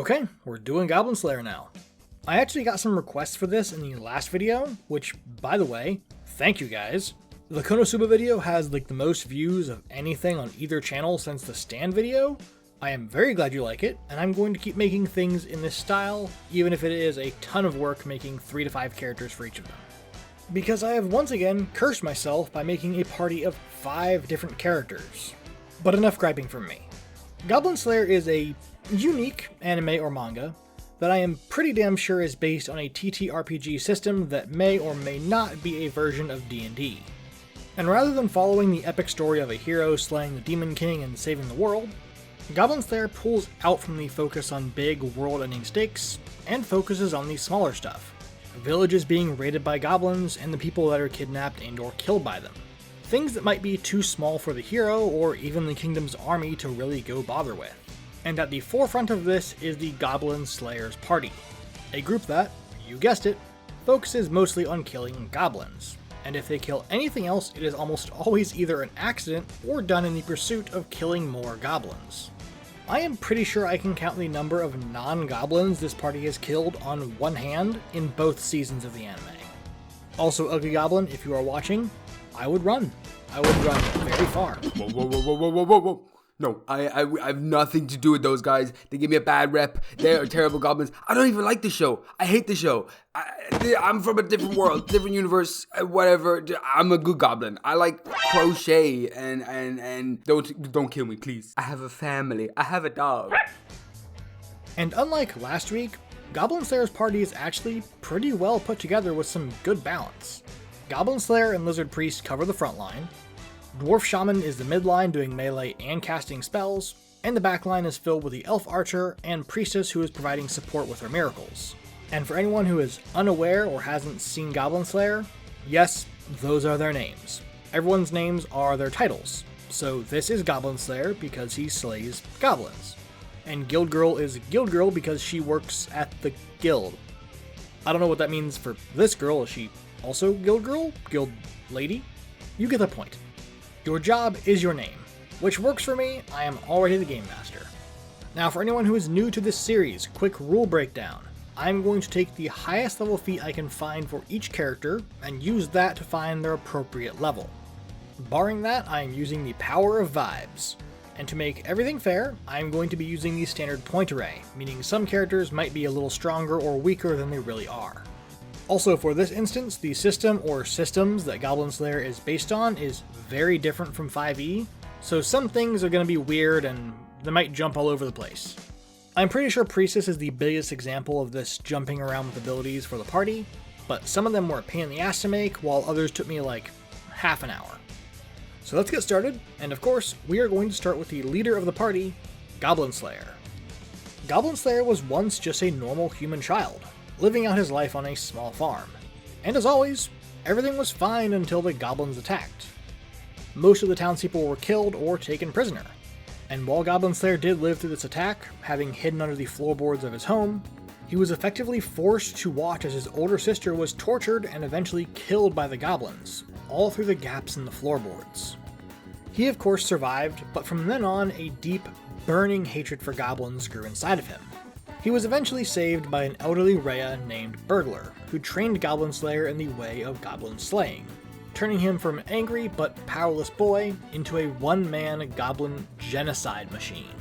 Okay, we're doing Goblin Slayer now. I actually got some requests for this in the last video, which, by the way, thank you guys. The Konosuba video has like the most views of anything on either channel since the stand video. I am very glad you like it, and I'm going to keep making things in this style, even if it is a ton of work making 3 to 5 characters for each of them. Because I have once again cursed myself by making a party of 5 different characters. But enough griping from me. Goblin Slayer is a unique anime or manga that I am pretty damn sure is based on a TTRPG system that may or may not be a version of D&D. And rather than following the epic story of a hero slaying the Demon King and saving the world, Goblin Slayer pulls out from the focus on big world-ending stakes and focuses on the smaller stuff. Villages being raided by goblins and the people that are kidnapped and or killed by them. Things that might be too small for the hero or even the kingdom's army to really go bother with. And at the forefront of this is the Goblin Slayer's party, a group that, you guessed it, focuses mostly on killing goblins. And if they kill anything else, it is almost always either an accident or done in the pursuit of killing more goblins. I am pretty sure I can count the number of non-goblins this party has killed on one hand in both seasons of the anime. Also, Ugly Goblin, if you are watching, I would run. I would run very far. Whoa. No, I have nothing to do with those guys. They give me a bad rep. They are terrible goblins. I don't even like the show. I hate the show. I'm from a different world, different universe, whatever. I'm a good goblin. I like crochet and don't kill me, please. I have a family. I have a dog. And unlike last week, Goblin Slayer's party is actually pretty well put together with some good balance. Goblin Slayer and Lizard Priest cover the front line. Dwarf Shaman is the midline doing melee and casting spells, and the backline is filled with the Elf Archer and Priestess who is providing support with her miracles. And for anyone who is unaware or hasn't seen Goblin Slayer, yes, those are their names. Everyone's names are their titles. So this is Goblin Slayer because he slays goblins. And Guild Girl is Guild Girl because she works at the guild. I don't know what that means for this girl. Is she also Guild Girl? Guild Lady? You get the point. Your job is your name, which works for me. I am already the Game Master. Now for anyone who is new to this series, quick rule breakdown. I'm going to take the highest level feat I can find for each character and use that to find their appropriate level. Barring that, I am using the power of vibes. And to make everything fair, I'm going to be using the standard point array, meaning some characters might be a little stronger or weaker than they really are. Also for this instance, the system or systems that Goblin Slayer is based on is very different from 5e, so some things are going to be weird and they might jump all over the place. I'm pretty sure Priestess is the biggest example of this jumping around with abilities for the party, but some of them were a pain in the ass to make, while others took me like half an hour. So let's get started, and of course, we are going to start with the leader of the party, Goblin Slayer. Goblin Slayer was once just a normal human child, living out his life on a small farm. And as always, everything was fine until the goblins attacked. Most of the townspeople were killed or taken prisoner. And while Goblin Slayer did live through this attack, having hidden under the floorboards of his home, he was effectively forced to watch as his older sister was tortured and eventually killed by the goblins, all through the gaps in the floorboards. He of course survived, but from then on, a deep, burning hatred for goblins grew inside of him. He was eventually saved by an elderly Rhea named Burglar, who trained Goblin Slayer in the way of goblin slaying, turning him from an angry but powerless boy into a one-man goblin genocide machine.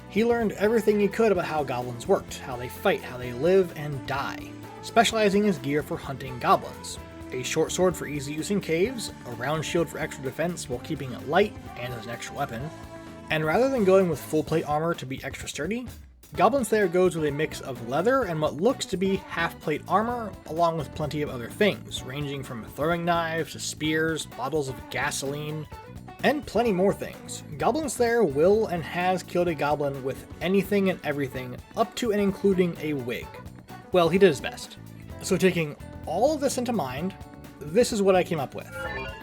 He learned everything he could about how goblins worked, how they fight, how they live and die, specializing his gear for hunting goblins. A short sword for easy use in caves, a round shield for extra defense while keeping it light and as an extra weapon, and rather than going with full plate armor to be extra sturdy, Goblin Slayer goes with a mix of leather and what looks to be half-plate armor, along with plenty of other things, ranging from throwing knives to spears, bottles of gasoline, and plenty more things. Goblin Slayer will and has killed a goblin with anything and everything, up to and including a wig. Well, he did his best. So taking all of this into mind, this is what I came up with.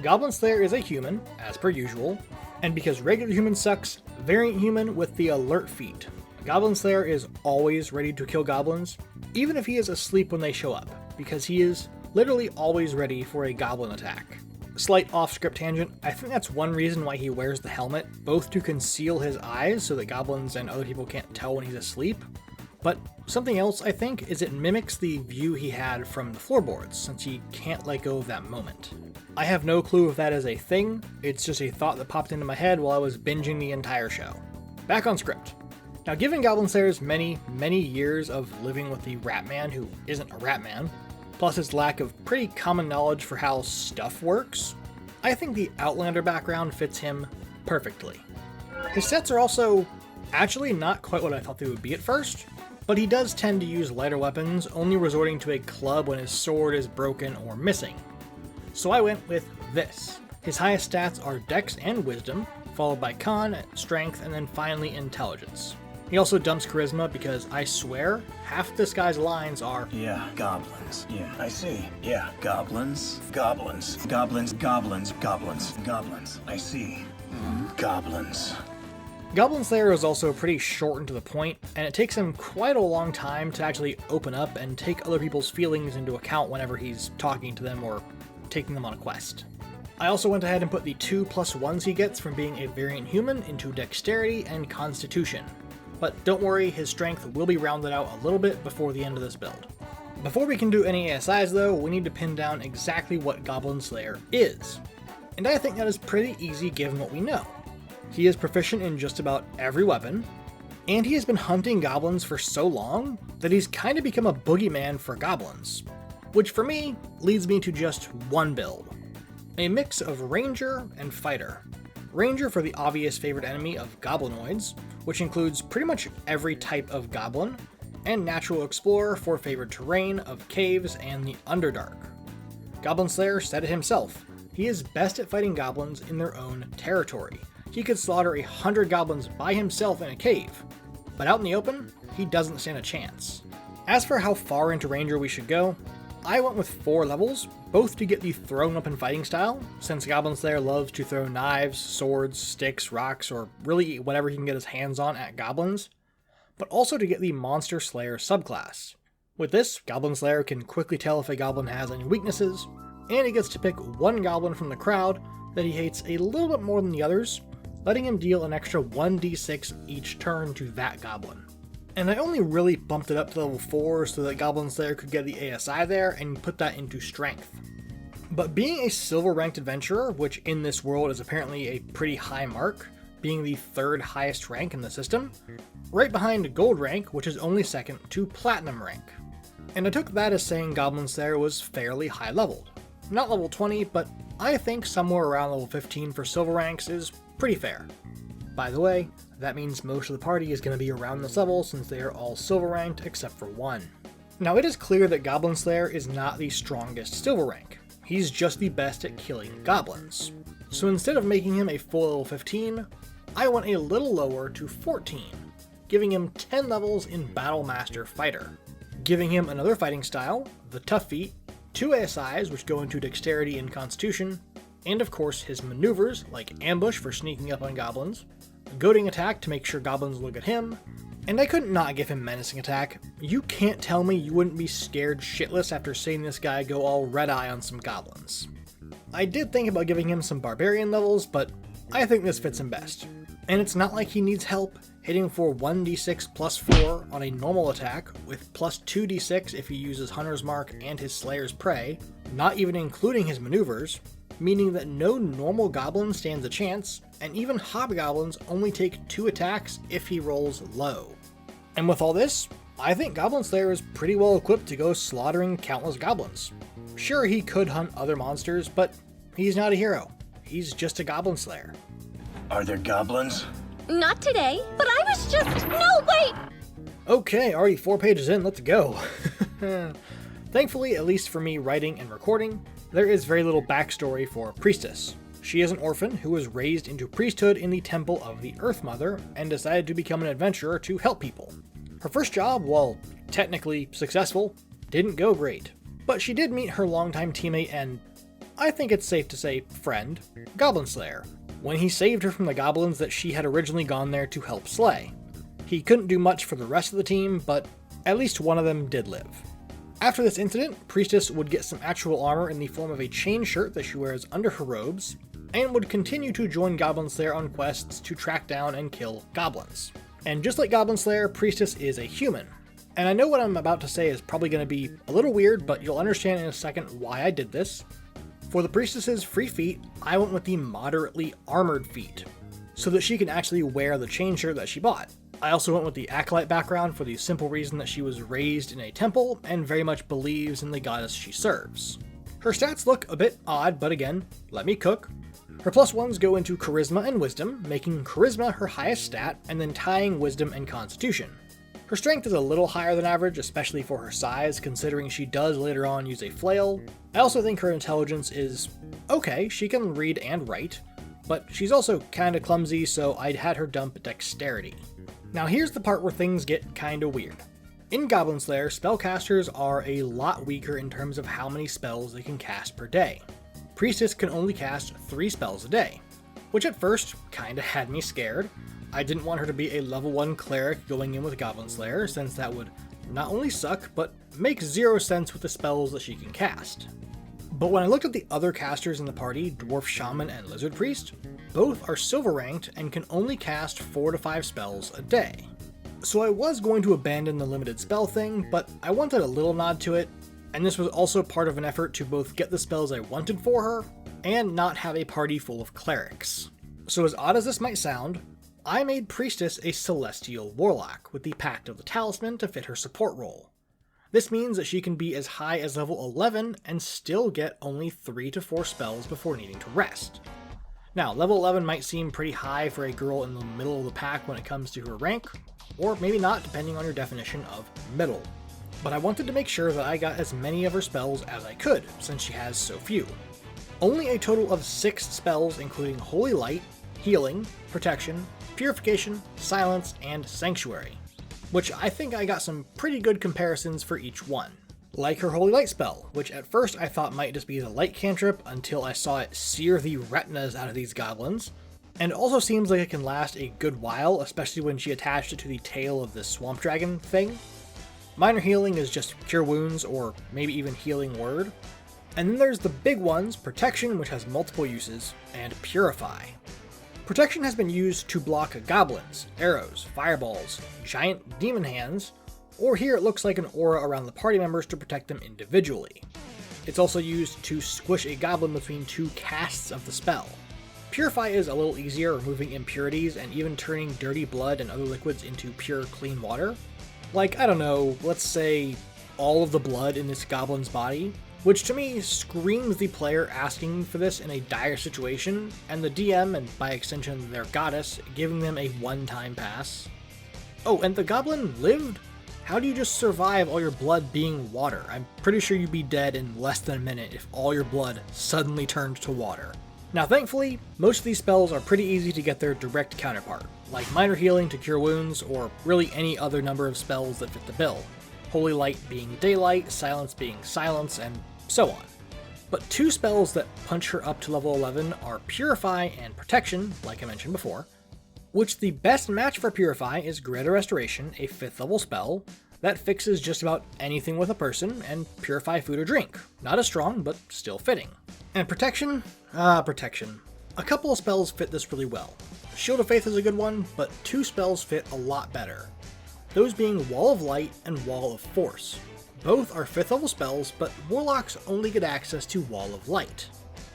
Goblin Slayer is a human, as per usual, and because regular human sucks, variant human with the alert feat. Goblin Slayer is always ready to kill goblins, even if he is asleep when they show up, because he is literally always ready for a goblin attack. Slight off-script tangent, I think that's one reason why he wears the helmet, both to conceal his eyes so that goblins and other people can't tell when he's asleep, But something else, I think, is it mimics the view he had from the floorboards, since he can't let go of that moment. I have no clue if that is a thing, it's just a thought that popped into my head while I was binging the entire show. Back on script. Now, given Goblin Slayer's many years of living with the Rat Man who isn't a Rat Man, plus his lack of pretty common knowledge for how stuff works, I think the Outlander background fits him perfectly. His sets are also actually not quite what I thought they would be at first, but he does tend to use lighter weapons, only resorting to a club when his sword is broken or missing. So I went with this. His highest stats are Dex and Wisdom, followed by Con, Strength, and then finally Intelligence. He also dumps Charisma because I swear, half this guy's lines are, "Yeah, goblins. Yeah, I see. Yeah, goblins. Goblins. Goblins. Goblins. Goblins. Goblins. I see. Goblins." Goblin Slayer is also pretty short and to the point, and it takes him quite a long time to actually open up and take other people's feelings into account whenever he's talking to them or taking them on a quest. I also went ahead and put the 2+1s he gets from being a variant human into Dexterity and Constitution. But don't worry, his strength will be rounded out a little bit before the end of this build. Before we can do any ASIs though, we need to pin down exactly what Goblin Slayer is. And I think that is pretty easy given what we know. He is proficient in just about every weapon, and he has been hunting goblins for so long that he's kind of become a boogeyman for goblins. Which for me, leads me to just one build. A mix of Ranger and Fighter. Ranger for the obvious favorite enemy of goblinoids, which includes pretty much every type of goblin, and Natural Explorer for favorite terrain of caves and the Underdark. Goblin Slayer said it himself, he is best at fighting goblins in their own territory. He could slaughter 100 goblins by himself in a cave, but out in the open, he doesn't stand a chance. As for how far into Ranger we should go, I went with 4 levels, both to get the thrown weapon fighting style, since Goblin Slayer loves to throw knives, swords, sticks, rocks, or really whatever he can get his hands on at goblins, but also to get the Monster Slayer subclass. With this, Goblin Slayer can quickly tell if a goblin has any weaknesses, and he gets to pick one goblin from the crowd that he hates a little bit more than the others, letting him deal an extra 1d6 each turn to that goblin. And I only really bumped it up to level 4 so that Goblin Slayer could get the ASI there and put that into Strength. But being a silver ranked adventurer, which in this world is apparently a pretty high mark, being the 3rd highest rank in the system, right behind gold rank, which is only second to platinum rank. And I took that as saying Goblin Slayer was fairly high leveled. Not level 20, but I think somewhere around level 15 for silver ranks is pretty fair. By the way, that means most of the party is going to be around this level since they are all silver ranked except for one. Now it is clear that Goblin Slayer is not the strongest silver rank, he's just the best at killing goblins. So instead of making him a full level 15, I went a little lower to 14, giving him 10 levels in Battle Master Fighter, giving him another fighting style, the Tough Feet, 2 ASIs which go into Dexterity and Constitution, and of course his maneuvers like Ambush for sneaking up on goblins, Goading Attack to make sure goblins look at him, and I couldn't not give him Menacing Attack. You can't tell me you wouldn't be scared shitless after seeing this guy go all red eye on some goblins. I did think about giving him some Barbarian levels, but I think this fits him best. And it's not like he needs help, hitting for 1d6 plus 4 on a normal attack, with plus 2d6 if he uses Hunter's Mark and his Slayer's Prey, not even including his maneuvers, meaning that no normal goblin stands a chance, and even hobgoblins only take 2 attacks if he rolls low. And with all this, I think Goblin Slayer is pretty well equipped to go slaughtering countless goblins. Sure, he could hunt other monsters, but he's not a hero. He's just a Goblin Slayer. Are there goblins? Not today, but I was just... No, wait! Okay, already 4 pages in, let's go. Thankfully, at least for me writing and recording, there is very little backstory for Priestess. She is an orphan who was raised into priesthood in the Temple of the Earth Mother and decided to become an adventurer to help people. Her first job, while technically successful, didn't go great, but she did meet her longtime teammate and, I think it's safe to say, friend, Goblin Slayer, when he saved her from the goblins that she had originally gone there to help slay. He couldn't do much for the rest of the team, but at least one of them did live. After this incident, Priestess would get some actual armor in the form of a chain shirt that she wears under her robes, and would continue to join Goblin Slayer on quests to track down and kill goblins. And just like Goblin Slayer, Priestess is a human. And I know what I'm about to say is probably going to be a little weird, but you'll understand in a second why I did this. For the Priestess's free feat, I went with the moderately armored feat, so that she can actually wear the chain shirt that she bought. I also went with the Acolyte background for the simple reason that she was raised in a temple and very much believes in the goddess she serves. Her stats look a bit odd, but again, let me cook. Her +1s go into Charisma and Wisdom, making Charisma her highest stat, and then tying Wisdom and Constitution. Her strength is a little higher than average, especially for her size, considering she does later on use a flail. I also think her intelligence is okay, she can read and write, but she's also kinda clumsy, so I'd had her dump Dexterity. Now here's the part where things get kinda weird. In Goblin Slayer, spellcasters are a lot weaker in terms of how many spells they can cast per day. Priestess can only cast 3 spells a day, which at first kinda had me scared. I didn't want her to be a level 1 cleric going in with Goblin Slayer, since that would not only suck, but make 0 sense with the spells that she can cast. But when I looked at the other casters in the party, Dwarf Shaman and Lizard Priest, both are silver ranked and can only cast 4 to 5 spells a day. So I was going to abandon the limited spell thing, but I wanted a little nod to it, and this was also part of an effort to both get the spells I wanted for her, and not have a party full of clerics. So as odd as this might sound, I made Priestess a Celestial Warlock with the Pact of the Talisman to fit her support role. This means that she can be as high as level 11 and still get only 3 to 4 spells before needing to rest. Now, level 11 might seem pretty high for a girl in the middle of the pack when it comes to her rank, or maybe not depending on your definition of middle. But I wanted to make sure that I got as many of her spells as I could, since she has so few. Only a total of 6 spells including Holy Light, Healing, Protection, Purification, Silence, and Sanctuary, which I think I got some pretty good comparisons for each one. Like her Holy Light spell, which at first I thought might just be the light cantrip until I saw it sear the retinas out of these goblins, and also seems like it can last a good while, especially when she attached it to the tail of this swamp dragon thing. Minor Healing is just Cure Wounds, or maybe even Healing Word. And then there's the big ones, Protection, which has multiple uses, and Purify. Protection has been used to block goblins, arrows, fireballs, giant demon hands, or here it looks like an aura around the party members to protect them individually. It's also used to squish a goblin between 2 casts of the spell. Purify is a little easier, removing impurities and even turning dirty blood and other liquids into pure, clean water. Like, I don't know, let's say all of the blood in this goblin's body, which to me screams the player asking for this in a dire situation, and the DM, and by extension their goddess, giving them a one-time pass. Oh, and the goblin lived? How do you just survive all your blood being water? I'm pretty sure you'd be dead in less than a minute if all your blood suddenly turned to water. Now thankfully, most of these spells are pretty easy to get their direct counterpart, like Minor Healing to cure wounds, or really any other number of spells that fit the bill. Holy Light being Daylight, Silence being Silence, and so on. But 2 spells that punch her up to level 11 are Purify and Protection, like I mentioned before, which the best match for Purify is Greater Restoration, a 5th level spell that fixes just about anything with a person, and Purify food or drink. Not as strong, but still fitting. And Protection? Protection. A couple of spells fit this really well. Shield of Faith is a good one, but 2 spells fit a lot better. Those being Wall of Light and Wall of Force. Both are 5th level spells, but Warlocks only get access to Wall of Light.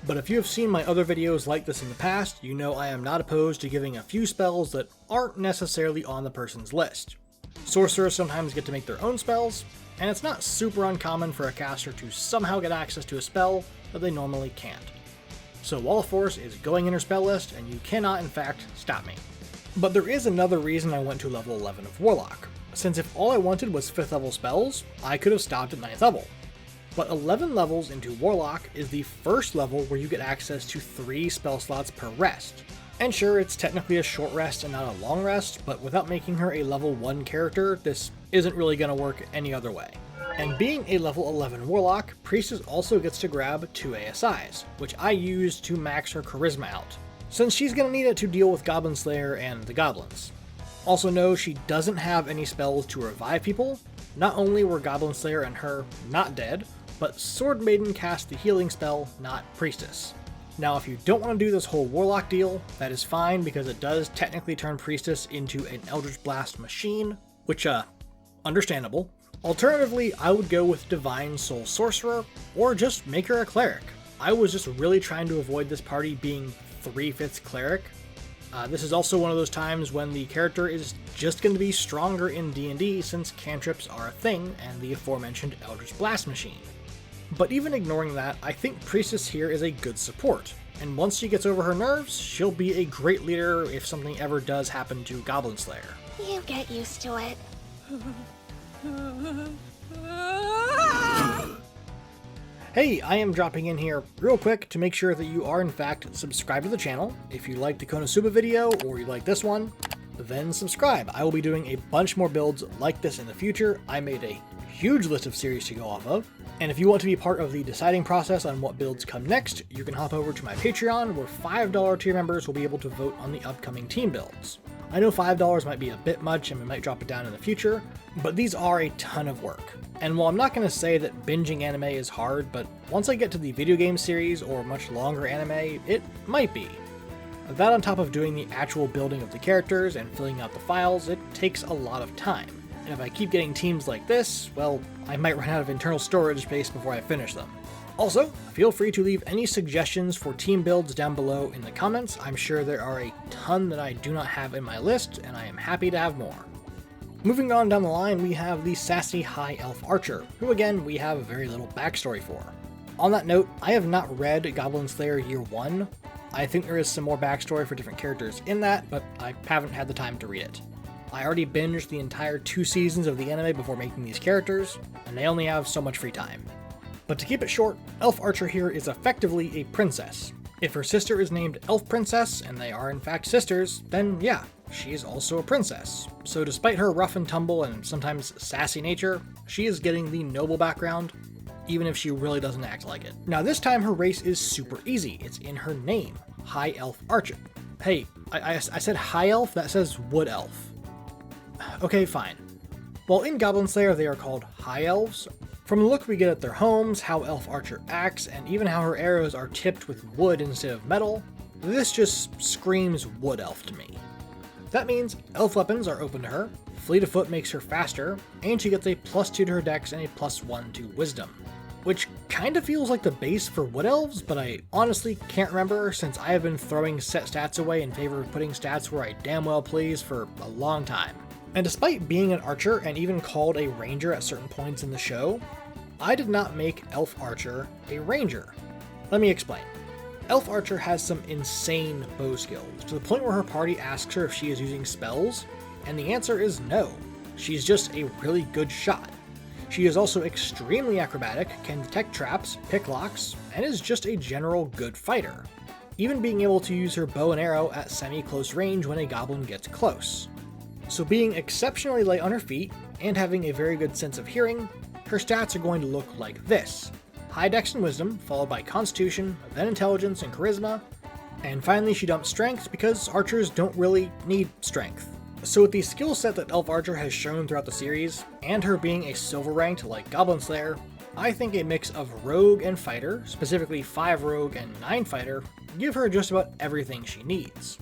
But if you have seen my other videos like this in the past, you know I am not opposed to giving a few spells that aren't necessarily on the person's list. Sorcerers sometimes get to make their own spells, and it's not super uncommon for a caster to somehow get access to a spell that they normally can't. So Wall of Force is going in her spell list, and you cannot in fact stop me. But there is another reason I went to level 11 of Warlock, since if all I wanted was 5th level spells, I could have stopped at 9th level. But 11 levels into Warlock is the first level where you get access to 3 spell slots per rest. And sure, it's technically a short rest and not a long rest, but without making her a level 1 character, this isn't really going to work any other way. And being a level 11 Warlock, Priestess also gets to grab 2 ASIs, which I used to max her Charisma out, since she's going to need it to deal with Goblin Slayer and the goblins. Also know she doesn't have any spells to revive people. Not only were Goblin Slayer and her not dead, but Sword Maiden cast the healing spell, not Priestess. Now if you don't want to do this whole Warlock deal, that is fine because it does technically turn Priestess into an Eldritch Blast machine, which Understandable. Alternatively, I would go with Divine Soul Sorcerer, or just make her a cleric. I was just really trying to avoid this party being 3/5 cleric. This is also one of those times when the character is just going to be stronger in D&D since cantrips are a thing and the aforementioned Eldritch Blast machine. But even ignoring that, I think Priestess here is a good support, and once she gets over her nerves, she'll be a great leader if something ever does happen to Goblin Slayer. You get used to it. Hey, I am dropping in here real quick to make sure that you are in fact subscribed to the channel. If you like the Konosuba video or you like this one, then subscribe. I will be doing a bunch more builds like this in the future. I made a huge list of series to go off of. And if you want to be part of the deciding process on what builds come next, you can hop over to my Patreon where $5 tier members will be able to vote on the upcoming team builds. I know $5 might be a bit much and we might drop it down in the future, but these are a ton of work. And while I'm not going to say that binging anime is hard, but once I get to the video game series or much longer anime, it might be. That on top of doing the actual building of the characters and filling out the files, it takes a lot of time. And if I keep getting teams like this, well, I might run out of internal storage space before I finish them. Also, feel free to leave any suggestions for team builds down below in the comments. I'm sure there are a ton that I do not have in my list, and I am happy to have more. Moving on down the line, we have the sassy High Elf Archer, who again, we have very little backstory for. On that note, I have not read Goblin Slayer Year 1. I think there is some more backstory for different characters in that, but I haven't had the time to read it. I already binged the entire 2 seasons of the anime before making these characters, and they only have so much free time. But to keep it short, Elf Archer here is effectively a princess. If her sister is named Elf Princess, and they are in fact sisters, then yeah, she is also a princess. So despite her rough and tumble and sometimes sassy nature, she is getting the noble background, even if she really doesn't act like it. Now this time her race is super easy, it's in her name, High Elf Archer. Hey, I said High Elf, that says Wood Elf. Okay, fine. While in Goblin Slayer they are called High Elves, from the look we get at their homes, how Elf Archer acts, and even how her arrows are tipped with wood instead of metal, this just screams Wood Elf to me. That means elf weapons are open to her, fleet of foot makes her faster, and she gets a +2 to her dex and a +1 to wisdom. Which kinda feels like the base for Wood Elves, but I honestly can't remember since I have been throwing set stats away in favor of putting stats where I damn well please for a long time. And despite being an archer and even called a ranger at certain points in the show, I did not make Elf Archer a ranger. Let me explain. Elf Archer has some insane bow skills, to the point where her party asks her if she is using spells, and the answer is no. She's just a really good shot. She is also extremely acrobatic, can detect traps, pick locks, and is just a general good fighter, even being able to use her bow and arrow at semi-close range when a goblin gets close. So being exceptionally light on her feet, and having a very good sense of hearing, her stats are going to look like this. High Dex and Wisdom, followed by Constitution, then Intelligence and Charisma, and finally she dumps Strength because archers don't really need Strength. So with the skill set that Elf Archer has shown throughout the series, and her being a silver ranked like Goblin Slayer, I think a mix of Rogue and Fighter, specifically 5 Rogue and 9 Fighter, give her just about everything she needs.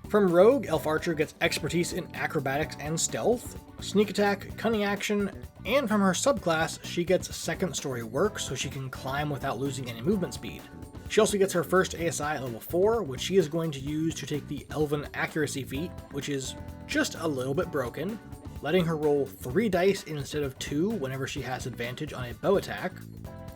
From Rogue, Elf Archer gets expertise in acrobatics and stealth, sneak attack, cunning action, and from her subclass, she gets second story work so she can climb without losing any movement speed. She also gets her first ASI at level 4, which she is going to use to take the Elven Accuracy feat, which is just a little bit broken, letting her roll 3 dice instead of 2 whenever she has advantage on a bow attack.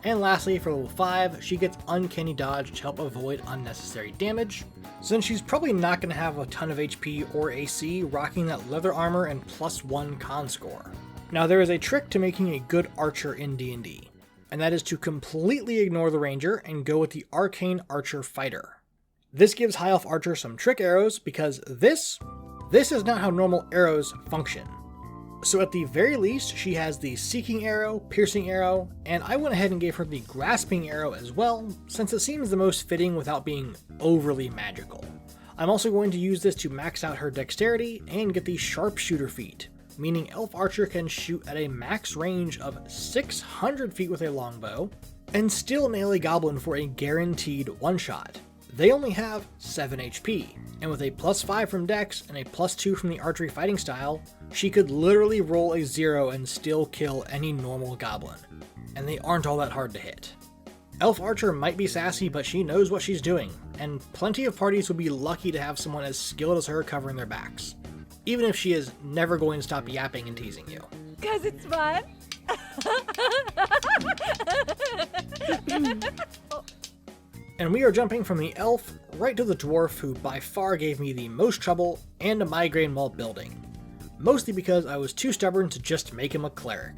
And lastly, for level 5, she gets Uncanny Dodge to help avoid unnecessary damage, since she's probably not going to have a ton of HP or AC rocking that leather armor and +1 con score. Now there is a trick to making a good archer in D&D, and that is to completely ignore the ranger and go with the Arcane Archer Fighter. This gives High Elf Archer some trick arrows because this is not how normal arrows function. So at the very least, she has the Seeking Arrow, Piercing Arrow, and I went ahead and gave her the Grasping Arrow as well, since it seems the most fitting without being overly magical. I'm also going to use this to max out her dexterity and get the Sharpshooter feat, meaning Elf Archer can shoot at a max range of 600 feet with a longbow, and still nail a goblin for a guaranteed one-shot. They only have 7 HP, and with a +5 from Dex and a +2 from the archery fighting style, she could literally roll a 0 and still kill any normal goblin, and they aren't all that hard to hit. Elf Archer might be sassy, but she knows what she's doing, and plenty of parties would be lucky to have someone as skilled as her covering their backs, even if she is never going to stop yapping and teasing you. 'Cause it's fun. And we are jumping from the elf right to the dwarf, who by far gave me the most trouble and a migraine while building. Mostly because I was too stubborn to just make him a cleric.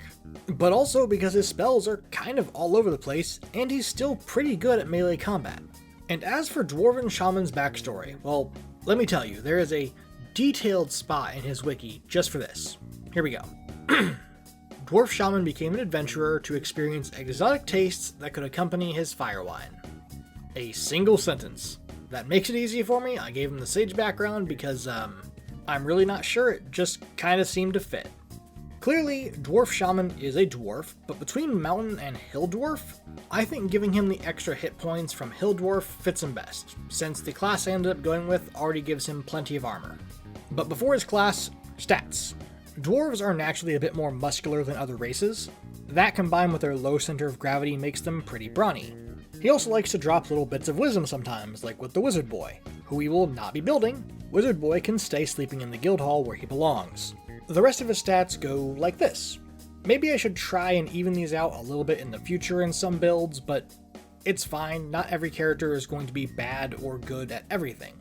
But also because his spells are kind of all over the place, and he's still pretty good at melee combat. And as for Dwarven Shaman's backstory, well, let me tell you, there is a detailed spot in his wiki just for this. Here we go. Dwarf Shaman became an adventurer to experience exotic tastes that could accompany his fire wine. A single sentence. That makes it easy for me. I gave him the sage background because, I'm really not sure, it just kinda seemed to fit. Clearly, Dwarf Shaman is a dwarf, but between Mountain and Hill Dwarf, I think giving him the extra hit points from Hill Dwarf fits him best, since the class I ended up going with already gives him plenty of armor. But before his class, stats. Dwarves are naturally a bit more muscular than other races. That combined with their low center of gravity makes them pretty brawny. He also likes to drop little bits of wisdom sometimes, like with the Wizard Boy, who we will not be building. Wizard Boy can stay sleeping in the guild hall where he belongs. The rest of his stats go like this. Maybe I should try and even these out a little bit in the future in some builds, but it's fine, not every character is going to be bad or good at everything.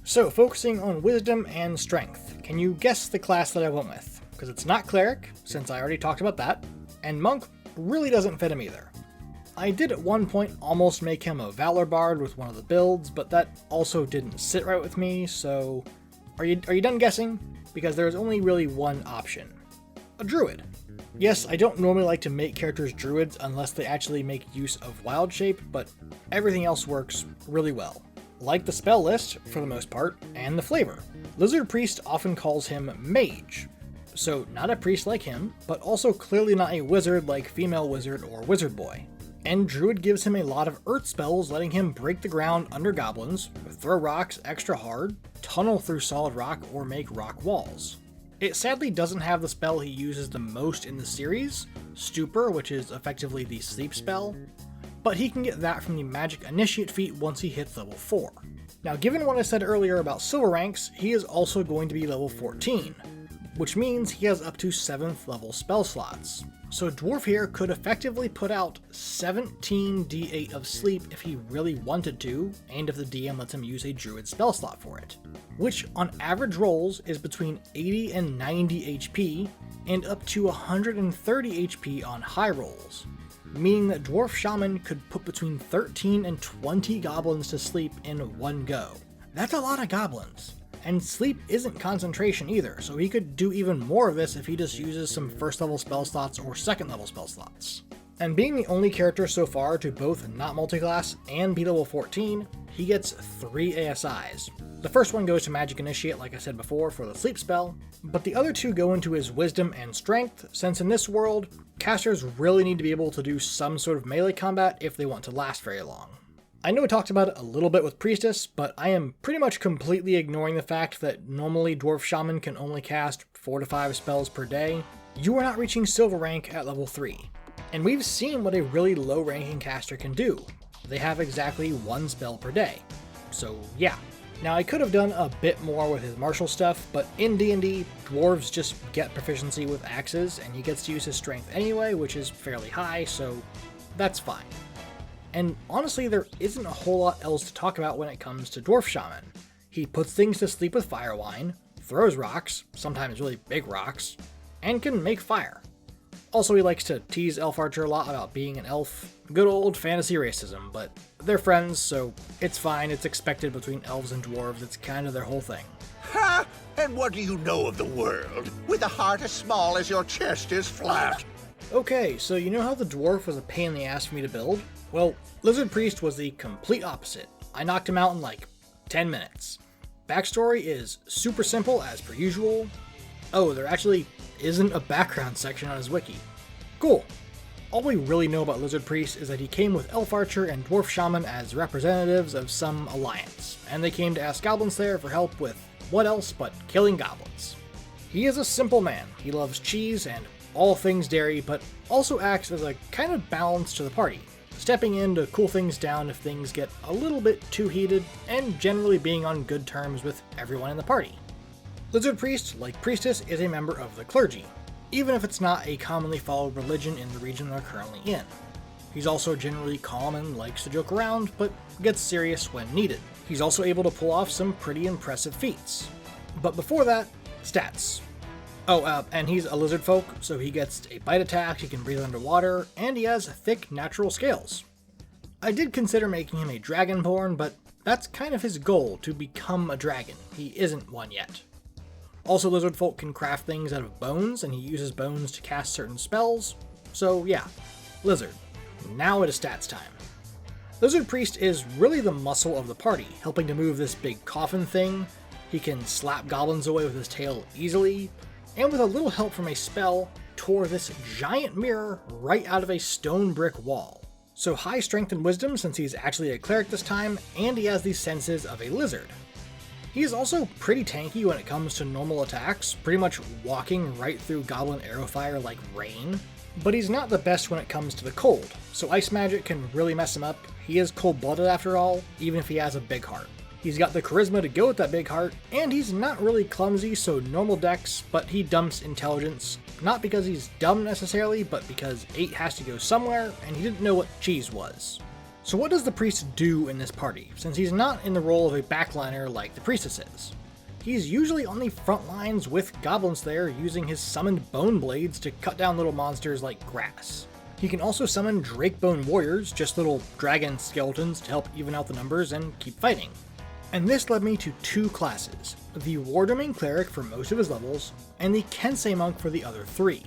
So, focusing on wisdom and strength, can you guess the class that I went with? Because it's not cleric, since I already talked about that, and monk really doesn't fit him either. I did at one point almost make him a Valor Bard with one of the builds, but that also didn't sit right with me, so... Are you done guessing? Because there's only really one option. A Druid. Yes, I don't normally like to make characters Druids unless they actually make use of Wild Shape, but everything else works really well. Like the spell list, for the most part, and the flavor. Lizard Priest often calls him Mage. So not a priest like him, but also clearly not a wizard like Female Wizard or Wizard Boy. And Druid gives him a lot of earth spells, letting him break the ground under goblins, throw rocks extra hard, tunnel through solid rock, or make rock walls. It sadly doesn't have the spell he uses the most in the series, Stupor, which is effectively the sleep spell, but he can get that from the Magic Initiate feat once he hits level 4. Now given what I said earlier about silver ranks, he is also going to be level 14, which means he has up to 7th level spell slots. So Dwarf here could effectively put out 17 D8 of sleep if he really wanted to, and if the DM lets him use a Druid spell slot for it, which on average rolls is between 80 and 90 HP, and up to 130 HP on high rolls, meaning that Dwarf Shaman could put between 13 and 20 goblins to sleep in one go. That's a lot of goblins. And sleep isn't concentration either, so he could do even more of this if he just uses some first level spell slots or second level spell slots. And being the only character so far to both not multiclass and be level 14, he gets 3 ASIs. The first one goes to Magic Initiate, like I said before, for the sleep spell, but the other two go into his wisdom and strength, since in this world, casters really need to be able to do some sort of melee combat if they want to last very long. I know we talked about it a little bit with Priestess, but I am pretty much completely ignoring the fact that normally Dwarf Shaman can only cast 4 to 5 spells per day. You are not reaching silver rank at level 3. And we've seen what a really low ranking caster can do. They have exactly 1 spell per day. So yeah. Now I could have done a bit more with his martial stuff, but in D&D, dwarves just get proficiency with axes, and he gets to use his strength anyway, which is fairly high, so that's fine. And honestly, there isn't a whole lot else to talk about when it comes to Dwarf Shaman. He puts things to sleep with fire wine, throws rocks, sometimes really big rocks, and can make fire. Also, he likes to tease Elf Archer a lot about being an elf. Good old fantasy racism, but they're friends, so it's fine, it's expected between elves and dwarves, it's kind of their whole thing. Ha! And what do you know of the world? With a heart as small as your chest is flat. Okay, so you know how the dwarf was a pain in the ass for me to build? Well, Lizard Priest was the complete opposite. I knocked him out in like 10 minutes. Backstory is super simple as per usual. Oh, there actually isn't a background section on his wiki. Cool. All we really know about Lizard Priest is that he came with Elf Archer and Dwarf Shaman as representatives of some alliance, and they came to ask Goblin Slayer for help with what else but killing goblins. He is a simple man. He loves cheese and all things dairy, but also acts as a kind of balance to the party, stepping in to cool things down if things get a little bit too heated, and generally being on good terms with everyone in the party. Lizard Priest, like Priestess, is a member of the clergy, even if it's not a commonly followed religion in the region they're currently in. He's also generally calm and likes to joke around, but gets serious when needed. He's also able to pull off some pretty impressive feats. But before that, stats. And he's a lizard folk, so he gets a bite attack, he can breathe underwater, and he has thick natural scales. I did consider making him a dragonborn, but that's kind of his goal, to become a dragon. He isn't one yet. Also, lizard folk can craft things out of bones, and he uses bones to cast certain spells. So yeah, lizard. Now it is stats time. Lizard Priest is really the muscle of the party, helping to move this big coffin thing. He can slap goblins away with his tail easily, and with a little help from a spell, tore this giant mirror right out of a stone brick wall. So high strength and wisdom since he's actually a cleric this time, and he has the senses of a lizard. He is also pretty tanky when it comes to normal attacks, pretty much walking right through goblin arrow fire like rain. But he's not the best when it comes to the cold, so ice magic can really mess him up. He is cold-blooded after all, even if he has a big heart. He's got the charisma to go with that big heart, and he's not really clumsy, so normal dex, but he dumps intelligence. Not because he's dumb necessarily, but because 8 has to go somewhere, and he didn't know what cheese was. So what does the priest do in this party, since he's not in the role of a backliner like the priestess is? He's usually on the front lines with Goblin Slayer using his summoned bone blades to cut down little monsters like grass. He can also summon Drakebone warriors, just little dragon skeletons to help even out the numbers and keep fighting. And this led me to 2 classes, the Wardoming Cleric for most of his levels, and the Kensei Monk for the other 3.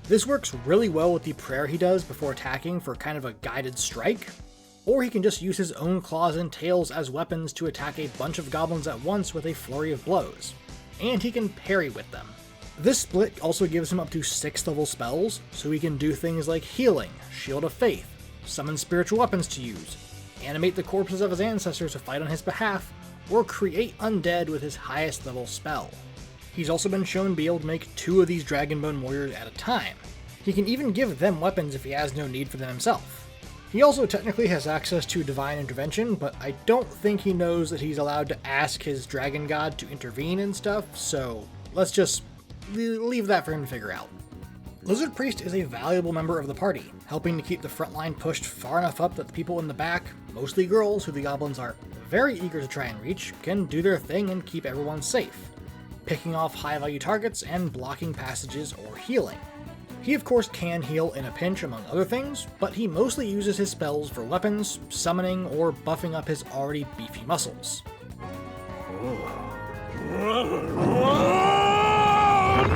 This works really well with the prayer he does before attacking for kind of a guided strike, or he can just use his own claws and tails as weapons to attack a bunch of goblins at once with a flurry of blows, and he can parry with them. This split also gives him up to 6th level spells, so he can do things like healing, Shield of Faith, summon spiritual weapons to use, animate the corpses of his ancestors to fight on his behalf, or create undead with his highest level spell. He's also been shown to be able to make 2 of these Dragonbone warriors at a time. He can even give them weapons if he has no need for them himself. He also technically has access to Divine Intervention, but I don't think he knows that he's allowed to ask his dragon god to intervene and stuff, so let's just leave that for him to figure out. Lizard Priest is a valuable member of the party, helping to keep the front line pushed far enough up that the people in the back, mostly girls who the goblins are very eager to try and reach, can do their thing and keep everyone safe, picking off high-value targets and blocking passages or healing. He of course can heal in a pinch among other things, but he mostly uses his spells for weapons, summoning, or buffing up his already beefy muscles.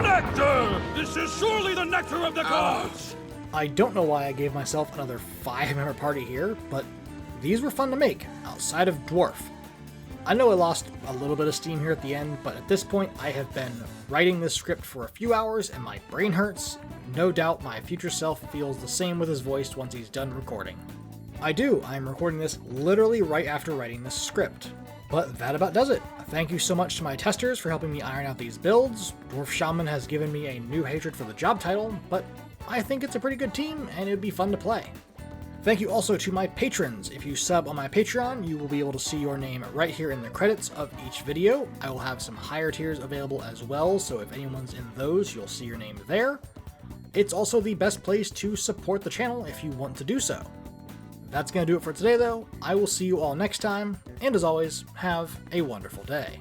Nectar! This is surely the nectar of the gods! I don't know why I gave myself another 5-member party here, but these were fun to make, outside of Dwarf. I know I lost a little bit of steam here at the end, but at this point I have been writing this script for a few hours and my brain hurts. No doubt my future self feels the same with his voice once he's done recording. I'm recording this literally right after writing this script. But that about does it. Thank you so much to my testers for helping me iron out these builds. Dwarf Shaman has given me a new hatred for the job title, but I think it's a pretty good team and it would be fun to play. Thank you also to my patrons. If you sub on my Patreon, you will be able to see your name right here in the credits of each video. I will have some higher tiers available as well, so if anyone's in those, you'll see your name there. It's also the best place to support the channel if you want to do so. That's going to do it for today though. I will see you all next time, and as always, have a wonderful day.